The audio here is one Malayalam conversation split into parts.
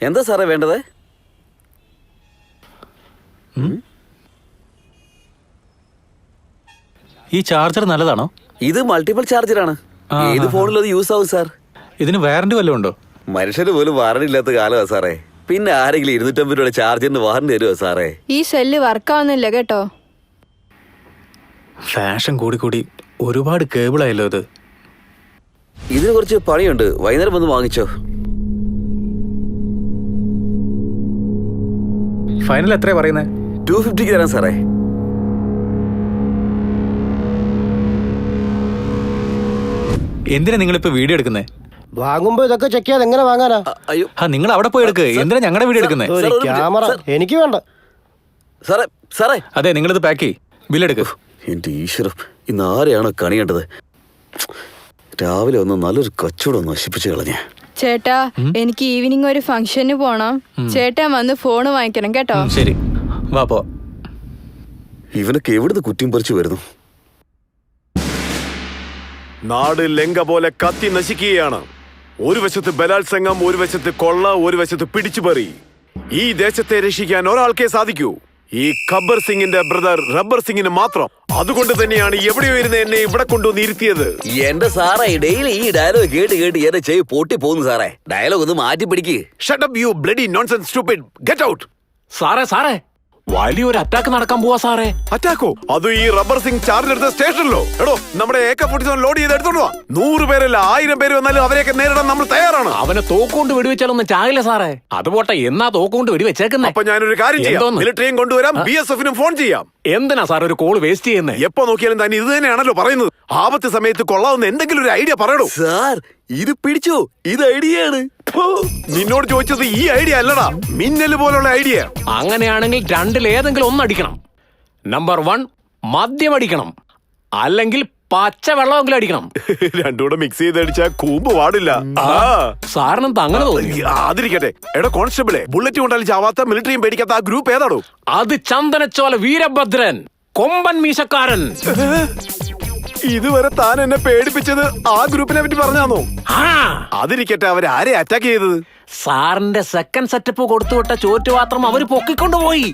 എന്താ സാറേ വേണ്ടത്? ഈ ചാർജർ നല്ലതാണോ? ഇത് മൾട്ടിപ്പിൾ ചാർജറാണ്. ഏത് ഫോണിലും അത് യൂസ് ആവും സാർ. ഇതിന് വാറന്റി വല്ലതും ഉണ്ടോ? മനുഷ്യന് പോലും വാറണ്ടി ഇല്ലാത്ത കാലമാ സാറേ. പിന്നെ ആരെങ്കിലും 250 രൂപയുടെ ചാർജറിന് വാറണ്ടി തരുമോ സാറേ? ഈ സെല്ല് വർക്കാവുന്നില്ല കേട്ടോ. ഫാഷൻ കൂടി ഒരുപാട് കേബിൾ ആയല്ലോ ഇത്. ഇതിന് കുറച്ച് പണിയുണ്ട്, വൈകുന്നേരം വന്ന് വാങ്ങിച്ചോ. ഫൈനൽ എത്രയാ പറയുന്നത്? 250 തരാം സാറേ. എന്തിനാ നിങ്ങളിപ്പോ വീഡിയോ എടുക്കുന്നേ? വാങ്ങുമ്പോ ഇതൊക്കെ ചെക്ക് ചെയ്യാതെ എങ്ങനെ വാങ്ങാനാ? അയ്യോ നിങ്ങൾ അവിടെ പോയി എടുക്ക്. എന്തിനാ ഞങ്ങളുടെ വീഡിയോ എടുക്കുന്നേ? ക്യാമറ എനിക്ക് വേണ്ട സാറേ. സാറേ അതെ, നിങ്ങളിത് പാക്ക് ചെയ്യ്, ബില്ലെടുക്ക്. എന്റെ ഈശ്വരം, ഇന്ന് ആരെയാണോ കണിയേണ്ടത്? രാവിലെ ഒന്ന് നല്ലൊരു കച്ചവടം നശിപ്പിച്ചു കളഞ്ഞ. ചേട്ടാ, എനിക്ക് ഈവനിങ് ഒരു ഫംഗ്ഷന് പോണം. ചേട്ടാ വന്ന് ഫോണ് വാങ്ങിക്കണം കേട്ടോ. ശരി, വാ പോ. ഇവനൊക്കെ എവിടുന്ന് കുറ്റിയും പറിച്ചു വരുന്നു? നാട് ലങ്ക പോലെ കത്തി നശിക്കുകയാണ്. ഒരു വശത്ത് ബലാത്സംഗം, ഒരു വശത്ത് കൊള്ള, ഒരു വശത്ത് പിടിച്ചുപറി. ഈ ദേശത്തെ രക്ഷിക്കാൻ ഒരാൾക്കേ സാധിക്കൂ, ഈ ഖബ്ബർ സിംഗിന്റെ ബ്രദർ റബ്ബർ സിംഗിന് മാത്രം. അതുകൊണ്ട് തന്നെയാണ് എവിടെയോ ഇരുന്ന് എന്നെ ഇവിടെ കൊണ്ടുവന്ന് ഇരുത്തിയത്. എന്റെ സാറേ, ഡെയിലി ഈ ഡയലോഗ് കേട്ട് എന്റെ ചെവി പൊട്ടി പോകുന്നു സാറേ. ഡയലോഗ് ഒന്ന് മാറ്റി പിടിക്ക്. Shut up you bloody nonsense stupid, get out. സാറേ വലിയൊരു അറ്റാക്ക് നടക്കാൻ പോവാ സാറേ. അറ്റാക്കോ? അത് ഈ റബ്ബർ സിംഗ് ചാർജ് എടുത്ത സ്റ്റേഷനിലോ? എടോ, നമ്മുടെ AK-47 ലോഡ് ചെയ്ത് എടുത്തോണ്ട് വാ. 100 പേരല്ല 1000 പേര് വന്നാലും അവരെയൊക്കെ നേരിടാൻ നമ്മൾ തയ്യാറാണ്. അവനെ തോക്കുകൊണ്ട് വെടിവെച്ചാലൊന്നും ചാകില്ല സാറേ. അതുപോട്ടെ, എന്നാ തോക്കുകൊണ്ട് വെടിവെച്ചേക്കുന്നേ? അപ്പൊ ഞാനൊരു കാര്യം ചെയ്യാം, മിലിറ്ററിയും കൊണ്ടുവരാം, BSF-നും ഫോൺ ചെയ്യാം. എന്തിനാ സാർ ഒരു കോള് വേസ്റ്റ് ചെയ്യുന്നേ? എപ്പോ നോക്കിയാലും തന്നെ ഇത് തന്നെയാണല്ലോ പറയുന്നത്. ആപത്ത് സമയത്ത് കൊള്ളാവുന്ന എന്തെങ്കിലും ഒരു ഐഡിയ പറയണോ സാർ? ഇത് പിടിച്ചോ, ഇത് ഐഡിയയാണ്. നിന്നോട് ചോദിച്ചത് ഈ ഐഡിയ അല്ലടാ, മിന്നല് പോലുള്ള ഐഡിയ. അങ്ങനെയാണെങ്കിൽ രണ്ടിലേതെങ്കിലും ഒന്നടിക്കണം. നമ്പർ 1 മദ്യം അടിക്കണം, അല്ലെങ്കിൽ പച്ച വെള്ളമെങ്കിലും അടിക്കണം. രണ്ടുകൂടെ മിക്സ് ചെയ്ത് അടിച്ചാ കൂമ്പ് പാടില്ല. സാറിനെന്താ അങ്ങനെ തോന്നി? അതിരിക്കട്ടെ. എടാ കോൺസ്റ്റബിളെ, ബുള്ളറ്റ് കൊണ്ടാലും ചാവാത്ത, മിലിറ്ററിയും പേടിക്കാത്ത ആ ഗ്രൂപ്പ് ഏതാടോ? അത് ചന്ദനച്ചോല വീരഭദ്രൻ, കൊമ്പൻ മീശക്കാരൻ. ഇതുവരെ താൻ എന്നെ പേടിപ്പിച്ചത് ആ ഗ്രൂപ്പിനെ പറ്റി പറഞ്ഞാന്നോ? അതിരിക്കട്ടെ, അവരാരെ അറ്റാക്ക് ചെയ്തത്? സാറിന്റെ സെക്കൻഡ് സെറ്റപ്പ് കൊടുത്തുവിട്ട ചോറ്റുപാത്രം അവര് പൊക്കിക്കൊണ്ടുപോയി.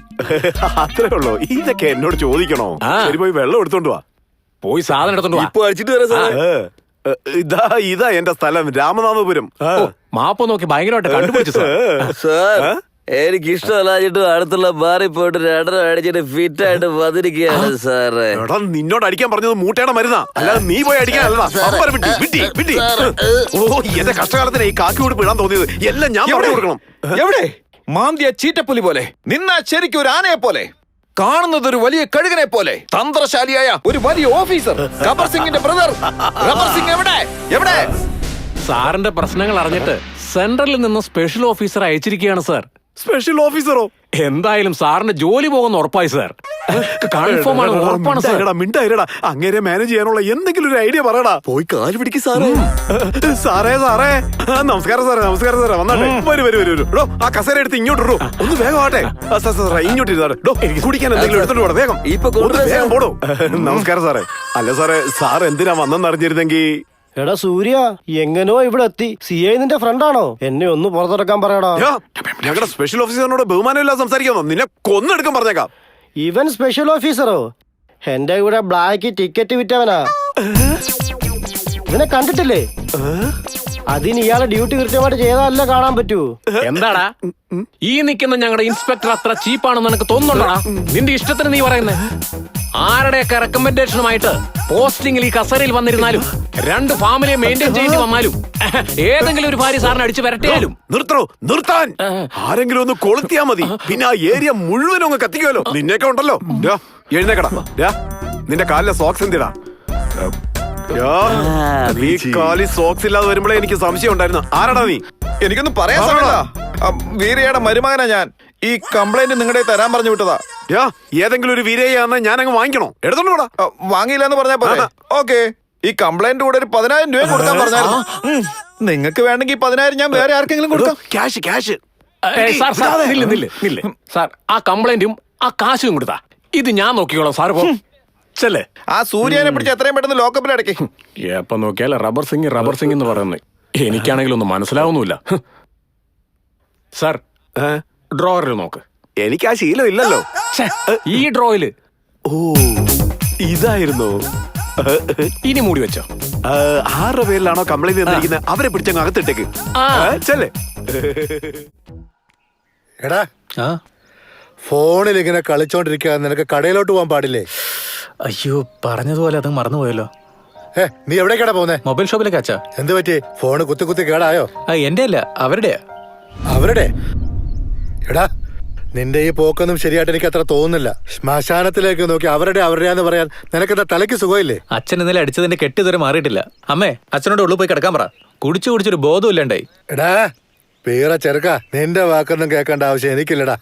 അത്രേ ഉള്ളൂ. ഇതൊക്കെ എന്നോട് ചോദിക്കണോ? ശരി, പോയി വെള്ളം എടുത്തോണ്ട് വാ. പോയി സാധനം എടുത്തോണ്ട് വാ. ഇപ്പൊ അടിച്ചിട്ട് വരാം സാറേ. ഇതാ എന്റെ സ്ഥലം, രാമനാഥപുരം. മാപ്പ് നോക്കി ഭയങ്കരമായിട്ട് കണ്ടുപിടിച്ചു സാർ. എനിക്ക് ഇഷ്ടമല്ലാഞ്ഞിട്ട് അടുത്തുള്ള ബാറിൽ പോയിട്ട് 2 അടിച്ചിട്ട് ഫിറ്റ് ആയിട്ട് വന്നിരിക്കുകയാണ് സാറേ. എടാ, നിന്നോട് അടിക്കാൻ പറഞ്ഞത് മൂട്ടയുടെ മരുന്നാ, അല്ലാതെ നീ പോയി അടിക്കാനല്ലടാ. ഓ, എന്റെ കഷ്ടകാലത്തിന് ഈ കാക്കി കൂടി പിടാൻ തോന്നിയത് എല്ലാം ഞാൻ പറഞ്ഞു കൊടുക്കണം. എവിടെ മാന്തിയ ചീറ്റപ്പുലി പോലെ, നിന്ന ശരിക്കും ഒരു ആനയെ പോലെ, കാണുന്നത് ഒരു വലിയ കഴുകനെ പോലെ, തന്ത്രശാലിയായ ഒരു വലിയ ഓഫീസർ ഖബ്ബർ സിംഗിന്റെ ബ്രദർ റബ്ബർ സിംഗ് എവിടെ? സാറിന്റെ പ്രശ്നങ്ങൾ അറിഞ്ഞിട്ട് സെൻട്രലിൽ നിന്ന് സ്പെഷ്യൽ ഓഫീസർ അയച്ചിരിക്കുകയാണ് സാർ. സ്പെഷ്യൽ ഓഫീസറോ? എന്തായാലും സാറിന് ജോലി പോകുന്ന ഉറപ്പായി സാർ. കൺഫേം ആണ്, ഉറപ്പാണ് സാർ. മിണ്ടായിരടാ, അങ്ങനെ മാനേജ് ചെയ്യാനുള്ള എന്തെങ്കിലും ഒരു ഐഡിയ പറയടാ. പോയി കാല് പിടിക്ക് സാറേ. സാറേ നമസ്കാരം സാറേ വന്നാട്ടെ. വരൂ. ആ കസേര എടുത്ത് ഇങ്ങോട്ടോ, ഒന്ന് വേഗം ആട്ടെ. ഇങ്ങോട്ട് ഇരുന്നാടോ, കുടിക്കാൻ എന്തെങ്കിലും എടുത്തോണ്ട് പോടാ, വേഗം വേഗം പോടോ. നമസ്കാരം സാറേ. അല്ല സാറേ, സാർ എന്തിനാ വന്നെന്ന് അറിഞ്ഞിരുന്നെങ്കിൽ. എടാ സൂര്യ, എങ്ങനോ ഇവിടെ എത്തി. CI നിന്റെ ഫ്രണ്ടാണോ? എന്നെ ഒന്ന് പുറത്തിറക്കാൻ പറയടാ. ഞങ്ങളുടെ സ്പെഷ്യൽ ഓഫീസറിനോട് ബഹുമാനമില്ലാതെ സംസാരിക്കാമോ? നിന്നെ കൊന്നെടുക്കാൻ പറഞ്ഞേക്കാം. ഇവൻ സ്പെഷ്യൽ ഓഫീസറോ? എന്റെ കൂടെ ബ്ലാക്ക് ടിക്കറ്റ് വിറ്റവനാ. ഇവനെ കണ്ടിട്ടില്ലേ? അതിന് ഇയാളെ ഡ്യൂട്ടി കൃത്യമായിട്ട് ചെയ്താലല്ലേ കാണാൻ പറ്റൂ. എന്താടാ ഈ നിൽക്കുന്ന ഞങ്ങളുടെ ഇൻസ്പെക്ടർ അത്ര ചീപ്പാണെന്ന് എനിക്ക് തോന്നുന്നുണ്ടോടാ? നിന്റെ ഇഷ്ടത്തിന് നീ പറയുന്നേ. ആരുടെയൊക്കെ റെക്കമെൻഡേഷനുമായിട്ട് പോസ്റ്റിംഗിൽ ഈ കസേരയിൽ വന്നിരുന്നാലും, 2 ഫാമിലിയെ മെയിൻറ്റെയിൻ ചെയ്യേണ്ടി വന്നാലും, ഏതെങ്കിലും ഒരു ഭാര്യ സാറിനെ അടിച്ചു വരട്ടിയാലും നിർത്താൻ ആരെങ്കിലും ഒന്ന് കൊളുത്തിയാ മതി. പിന്നെ ആ ഏരിയ മുഴുവനും അങ്ങ് കത്തിക്കുമല്ലോ. നിന്നെയൊക്കെ ഉണ്ടല്ലോ. എഴുന്നേക്കടാ. നിന്റെ കാലിലെ സോക്സ് എന്തിടാ? നീ കാലി സോക്സ് ഇല്ലാതെ വരുമ്പോഴേ എനിക്ക് സംശയം ഉണ്ടായിരുന്നു. ആരാടാ നീ? എനിക്കൊന്നും പറയാൻ വീരയുടെ മരുമകനാ ഞാൻ. ഈ കംപ്ലൈന്റ് നിങ്ങളുടെ തരാൻ പറഞ്ഞു വിട്ടതാ. ഏതെങ്കിലും ഒരു വീരയാന്ന് ഞാൻ അങ്ങ് വാങ്ങിക്കണോ? എടുത്തോണ്ട് പോടാ. വാങ്ങിയില്ല എന്ന് പറഞ്ഞാ പോലെ. ഓക്കെ, ഈ കംപ്ലൈന്റ് കൂടെ ഒരു 10,000 രൂപ കൊടുക്കാൻ പറഞ്ഞായിരുന്നു. നിങ്ങൾക്ക് വേണമെങ്കിൽ 10,000 ഞാൻ വേറെ ആർക്കെങ്കിലും കൊടുക്കാം. ക്യാഷ്. നില്ല് സാർ. ആ കംപ്ലൈന്റും ആ കാശും കൊടുത്താ ഇത് ഞാൻ നോക്കിക്കോളാം സാർ. ചെല്ലേ. ആ സൂര്യനെ പിടിച്ച് എത്രയും പെട്ടെന്ന് ലോക്കപ്പിൽ അടയ്ക്ക്. എപ്പൊ നോക്കിയാൽ റബ്ബർ സിംഗ് എന്ന് പറയുന്നത് എനിക്കാണെങ്കിലും ഒന്നും മനസ്സിലാവുന്നില്ല. സാർ ഏ? ഡ്രോവറിൽ നോക്ക്. എനിക്ക് ആ ശീലം ഇല്ലല്ലോ. ഛെ, ഈ ഡ്രോയില് ഓ ഇതായിരുന്നു. ഇനി മൂടി വെച്ചോ. 6 പേരിലാണോ കംപ്ലൈന്റ് തന്നിരിക്കുന്നത്? അവരെ പിടിച്ചങ്ങ് അകത്തിട്ടേക്ക്. ചെല്ലേ. എടാ ആ ഫോണിൽ ഇങ്ങനെ കളിച്ചോണ്ടിരിക്കാതെ നിനക്ക് കടയിലോട്ട് പോകാൻ പാടില്ലേ? അയ്യോ പറഞ്ഞതുപോലെ അത് മറന്നുപോയല്ലോ. നീ എവിടേക്കാടാ പോകുന്നേ? മൊബൈൽ ഷോപ്പിലേക്ക് അച്ഛാ. എന്ത് പറ്റി? ഫോണ് കുത്തി കുത്തി കേടായോ? എന്റെ അല്ല അവരുടെയാ. അവരുടെ? എടാ നിന്റെ ഈ പോക്കൊന്നും ശരിയായിട്ട് എനിക്ക് അത്ര തോന്നുന്നില്ല. ശ്മശാനത്തിലേക്ക് നോക്കി അവരുടെയാന്ന് പറയാൻ നിനക്കെന്താ തലയ്ക്ക് സുഖമില്ലേ? അച്ഛൻ ഇന്നലെ അടിച്ചതിന്റെ കെട്ട് ഇതുവരെ മാറിയിട്ടില്ല. അമ്മേ അച്ഛനോട് ഉള്ളു പോയി കിടക്കാൻ പറ. കുടിച്ചൊരു ബോധം ഇല്ലണ്ടായി. എടാ പീറ ചെറുക്ക, നിന്റെ വാക്കൊന്നും കേൾക്കേണ്ട ആവശ്യം എനിക്കില്ലടാ.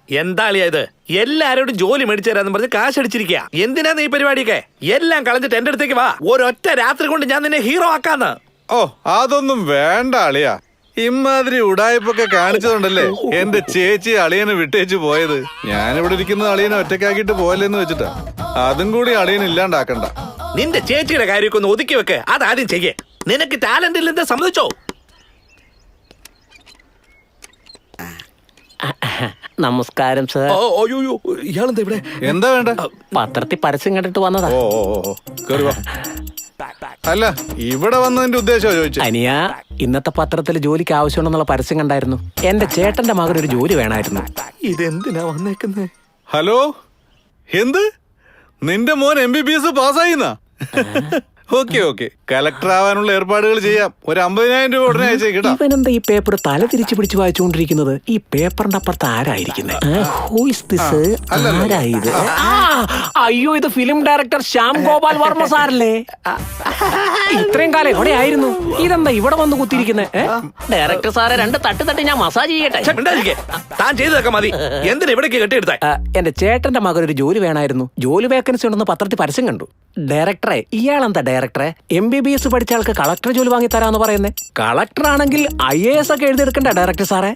എന്താളിയാ ഇത്? എല്ലാരോടും ജോലി മേടിച്ചു തരാന്ന് പറഞ്ഞ് കാശടിച്ചിരിക്കുക. എന്തിനാ നീ പരിപാടിയൊക്കെ? എല്ലാം കളഞ്ഞിട്ട് എന്റെ അടുത്തേക്ക് വാ. ഒരൊറ്റ രാത്രി കൊണ്ട് ഞാൻ നിന്നെ ഹീറോ ആക്കാന്ന്. ഓ അതൊന്നും വേണ്ട അളിയാ. ഇമാതിരി ഉടായ്പൊക്കെ കാണിച്ചതുകൊണ്ടല്ലേ എന്റെ ചേച്ചി അളിയനെ വിട്ടേച്ച് പോയത്. ഞാനിവിടെ ഇരിക്കുന്ന അളിയനെ ഒറ്റക്കാക്കിട്ട് പോയല്ലെന്ന് വെച്ചിട്ടാ. അതും കൂടി അളിയൻ ഇല്ലാണ്ടാക്കണ്ട. നിന്റെ ചേച്ചിയുടെ കാര്യമൊക്കെ ഒന്ന് ഒതുക്കി വെക്ക്. അതാദ്യം ചെയ്യേ. നിനക്ക് ടാലന്റ് ഇല്ലെന്ന് സമ്മതിച്ചോ? നമസ്കാരം സർ. ഇയാളെന്താ ഇവിടെ? എന്താ വേണ്ട? പത്രത്തിൽ പരസ്യം കണ്ടിട്ട് വന്നതാ. ഓ കേറി വാ. അല്ല ഇവിടെ വന്നതിന്റെ ഉദ്ദേശം ചോദിച്ചു. അനിയ, ഇന്നത്തെ പത്രത്തിൽ ജോലിക്ക് ആവശ്യമുണ്ടെന്നുള്ള പരസ്യം കണ്ടായിരുന്നു. എന്റെ ചേട്ടന്റെ മകൻ ഒരു ജോലി വേണമായിരുന്നു. ഇതെന്തിനാ വന്നേക്കുന്നേ? ഹലോ, എന്ത്? നിന്റെ മോൻ MBBS പാസ്സായിന്നാ? ഓക്കെ കലക്ടർ ആവാനുള്ള ഏർപ്പാടുകൾ ചെയ്യാം. ഒരു 50,000 രൂപ ഉടനെ അയച്ചേക്കട്ടാ. ഇവനെന്താ ഈ പേപ്പർ തല തിരിച്ചു പിടിച്ച് വായിച്ചുകൊണ്ടിരിക്കുന്നത്? ഈ പേപ്പറിന്റെ അപ്പുറത്ത് ആരായിരിക്കുന്നത്? അയ്യോ, ഇത് ഫിലിം ഡയറക്ടർ ശ്യാം ഗോപാൽ വർമ്മ സാറല്ലേ? ഇത്രയും കാലം എവിടെ ആയിരുന്നു? ഇതെന്താ ഇവിടെ വന്ന് കുത്തിയിരിക്കുന്നത്? ഡയറക്ടർ സാറെ 2 തട്ട് ഞാൻ മസാജ് ചെയ്യട്ടെ. താൻ ചെയ്തതൊക്കെ മതി. എന്തിനാ ഇവിടേക്ക് കെട്ടിയെടുത്ത? എന്റെ ചേട്ടന്റെ മകൻ ഒരു ജോലി വേണമായിരുന്നു. ജോലി വേക്കൻസി ഉണ്ടെന്ന് പത്രത്തിൽ പരസ്യം കണ്ടു. ഡയറക്ടറെ, ഇയാളെന്താ ഡയറക്ടറെ? MBBS പഠിച്ച ആൾക്ക് കളക്ടർ ജോലി വാങ്ങി തരാന്ന് പറയുന്നേ. കളക്ടർ ആണെങ്കിൽ IAS ഒക്കെ എഴുതിയെടുക്കണ്ട ഡയറക്ടർ സാറേ?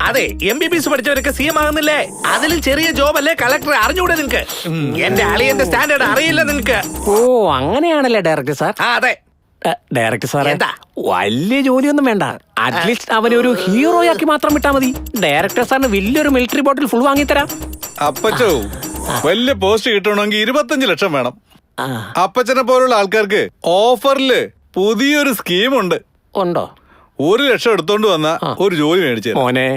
അതെ, MBBS പഠിച്ചവരൊക്കെ CM ആകുന്നില്ലേ? അതിലും ചെറിയ ജോബ് അല്ലേ കളക്ടർ? അറിഞ്ഞൂടെ നിനക്ക്? എന്റെ അളിയന്റെ സ്റ്റാൻഡേർഡ് അറിയില്ല നിനക്ക്? ഓ അങ്ങനെയാണല്ലേ ഡയറക്ടർ സാർ? അതെ ഡയറക്ടർ സാറേ, വലിയ ജോലിയൊന്നും വേണ്ട. അറ്റ്ലീസ്റ്റ് അവനെ ഒരു ഹീറോയാക്കി മാത്രം വിട്ടാ മതി. ഡയറക്ടർ സാറിന് വലിയൊരു മിലിറ്ററി ബോട്ടിൽ ഫുൾ വാങ്ങിത്തരാം. അപ്പച്ചോ, വലിയ പോസ്റ്റ് കിട്ടണമെങ്കിൽ 25 ലക്ഷം വേണം. അപ്പച്ചനെ പോലുള്ള ആൾക്കാർക്ക് ഓഫറില് പുതിയൊരു സ്കീമുണ്ട്. ഉണ്ടോ? 1 ലക്ഷം എടുത്തോണ്ട് വന്ന ഒരു ജോലി മേടിച്ചു. മോനെ,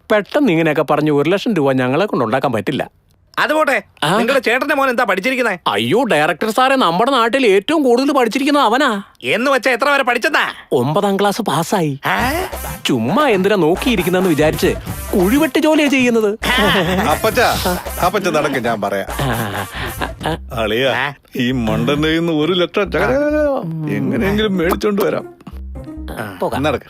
പെട്ടെന്ന് ഇങ്ങനെയൊക്കെ പറഞ്ഞു 1 ലക്ഷം രൂപ ഞങ്ങളെ കൊണ്ട് ഉണ്ടാക്കാൻ പറ്റില്ല. അതുപോട്ടെ, നിങ്ങളുടെ ചേട്ടന്റെ മോൻ എന്താ പഠിച്ചിരിക്കുന്നത്? അയ്യോ ഡയറക്ടർ സാറെ, നമ്മുടെ നാട്ടിൽ ഏറ്റവും കൂടുതൽ പഠിച്ചിരിക്കുന്നത് അവനാ. എന്ന് വെച്ചാ എത്ര വരെ പഠിച്ചതാ? 9ാം ക്ലാസ് പാസ്സായി. ചുമ്മാ എന്തിനാ നോക്കിയിരിക്കുന്നെന്ന് വിചാരിച്ച് കുഴിവെട്ട് ജോലിയാ ചെയ്യുന്നത്. അപ്പച്ച നടക്ക്, ഞാൻ പറയാം. അളിയാ, ഈ മണ്ടന്റെ 1 ലക്ഷം എങ്ങനെയെങ്കിലും മേടിച്ചോണ്ട് വരാം. നടക്ക്.